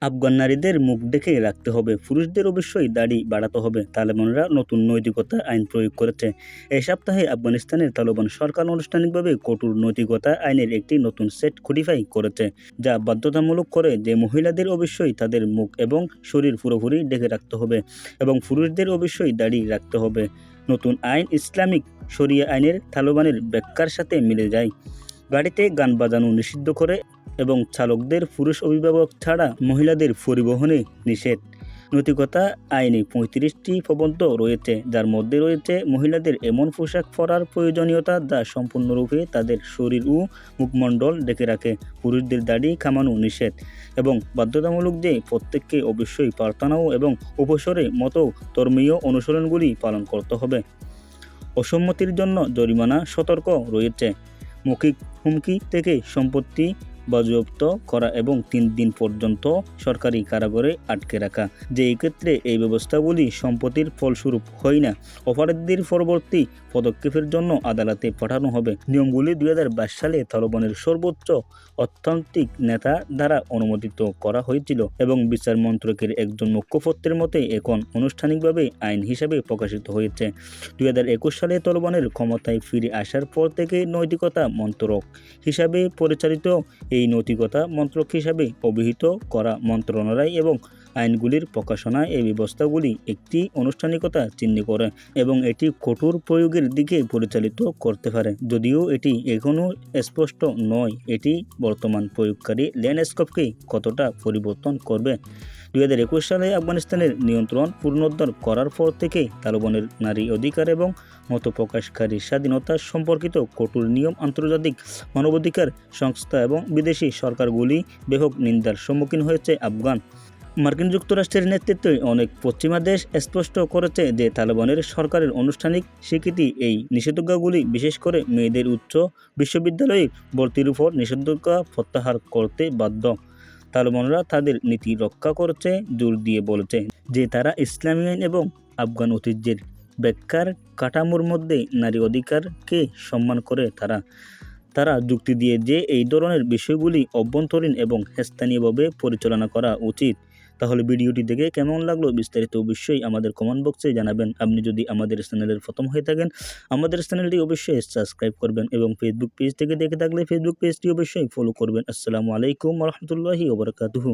আফগান নারীদের মুখ ঢেকে রাখতে হবে, পুরুষদের অবশ্যই দাড়ি বাড়াতে হবে। তালেবানরা নতুন নৈতিকতা আইন প্রয়োগ করেছে। এই সপ্তাহে আফগানিস্তানের তালেবান সরকার আনুষ্ঠানিকভাবে কঠোর নৈতিকতা আইনের একটি নতুন সেট কোডিফাই করেছে, যা বাধ্যতামূলক করে যে মহিলাদের অবশ্যই তাদের মুখ এবং শরীর পুরোপুরি ঢেকে রাখতে হবে এবং পুরুষদের অবশ্যই দাড়ি রাখতে হবে। নতুন আইন ইসলামিক শরিয়া আইনের তালেবানের ব্যাখ্যার সাথে মিলে যায়। গাড়িতে গান বাজানো নিষিদ্ধ করে এবং চালকদের পুরুষ অভিভাবক ছাড়া মহিলাদের পরিবহনে নিষেধ। নৈতিকতা আইনে ৩৫টি প্রবন্ধ রয়েছে, যার মধ্যে রয়েছে মহিলাদের এমন পোশাক পরার প্রয়োজনীয়তা যা সম্পূর্ণরূপে তাদের শরীর ও মুখমণ্ডল ঢেকে রাখে, পুরুষদের দাড়ি কামানো নিষেধ এবং বাধ্যতামূলক যে প্রত্যেককে অবশ্যই প্রার্থনা এবং উপসরে মতো ধর্মীয় অনুসরণগুলি পালন করতে হবে। অসম্মতির জন্য জরিমানা সতর্ক রয়েছে, মৌখিক হুমকি থেকে সম্পত্তি বাজেয়াপ্ত করা এবং ৩ দিন পর্যন্ত সরকারি কারাগারে আটকে রাখা, যে ক্ষেত্রে এই ব্যবস্থাগুলি সম্পত্তির ফলস্বরূপ হয় না। অপরাধীদের পরবর্তী পদক্ষেপের জন্য আদালতে পাঠানো হবে। নিয়মগুলি ২০২২ সালে তালেবানের সর্বোচ্চ অর্থনৈতিক নেতা দ্বারা অনুমোদিত করা হয়েছিল এবং বিচার মন্ত্রকের একজন মুখপাত্রের মতে এখন আনুষ্ঠানিকভাবে আইন হিসাবে প্রকাশিত হয়েছে। ২০২১ সালে তালেবানের ক্ষমতায় ফিরে আসার পর থেকে নৈতিকতা মন্ত্রক হিসাবে পরিচালিত এই নৈতিকতা মন্ত্রক হিসাবে অভিহিত করা মন্ত্রণালয় এবং আইনগুলির প্রকাশনা এই ব্যবস্থাগুলি একটি আনুষ্ঠানিকতা চিহ্ন করে এবং এটি কঠোর প্রয়োগের দিকে পরিচালিত করতে পারে। যদিও এটি এখনও স্পষ্ট নয় এটি বর্তমান প্রয়োগকারী ল্যান্ডস্কেপকে কতটা পরিবর্তন করবে। ২০২১ সালে আফগানিস্তানের নিয়ন্ত্রণ পুনরুদ্ধার করার পর থেকে তালেবানের নারী অধিকার এবং মতপ্রকাশকারীর স্বাধীনতা সম্পর্কিত কঠোর নিয়ম আন্তর্জাতিক মানবাধিকার সংস্থা এবং বিদেশি সরকারগুলি ব্যাপক নিন্দার সম্মুখীন হয়েছে। মার্কিন যুক্তরাষ্ট্রের নেতৃত্বে অনেক পশ্চিমা দেশ স্পষ্ট করেছে যে তালেবানের সরকারের আনুষ্ঠানিক স্বীকৃতি এই নিষেধাজ্ঞাগুলি, বিশেষ করে মেয়েদের উচ্চ বিশ্ববিদ্যালয়ে ভর্তির উপর নিষেধাজ্ঞা প্রত্যাহার করতে বাধ্য। তালেবানরা তাদের নীতি রক্ষা করতে জোর দিয়ে বলেছে যে তারা ইসলামী আইন এবং আফগান ঐতিহ্যের ব্যাখ্যার কাঠামোর মধ্যে নারী অধিকারকে সম্মান করে। তারা যুক্তি দিয়ে যে এই ধরনের বিষয়গুলি অভ্যন্তরীণ এবং স্থানীয়ভাবে পরিচালনা করা উচিত। তাহলে ভিডিওটি দেখে কেমন লাগলো বিস্তারিত অবশ্যই আমাদের কমেন্ট বক্সে জানাবেন। আপনি যদি আমাদের চ্যানেলের প্রথম হয়ে থাকেন আমাদের চ্যানেলটি অবশ্যই সাবস্ক্রাইব করবেন এবং ফেসবুক পেজ থেকে দেখে থাকলে ফেসবুক পেজটি অবশ্যই ফলো করবেন। আসসালামু আলাইকুম ওয়া রাহমাতুল্লাহি ওয়া বারাকাতুহু।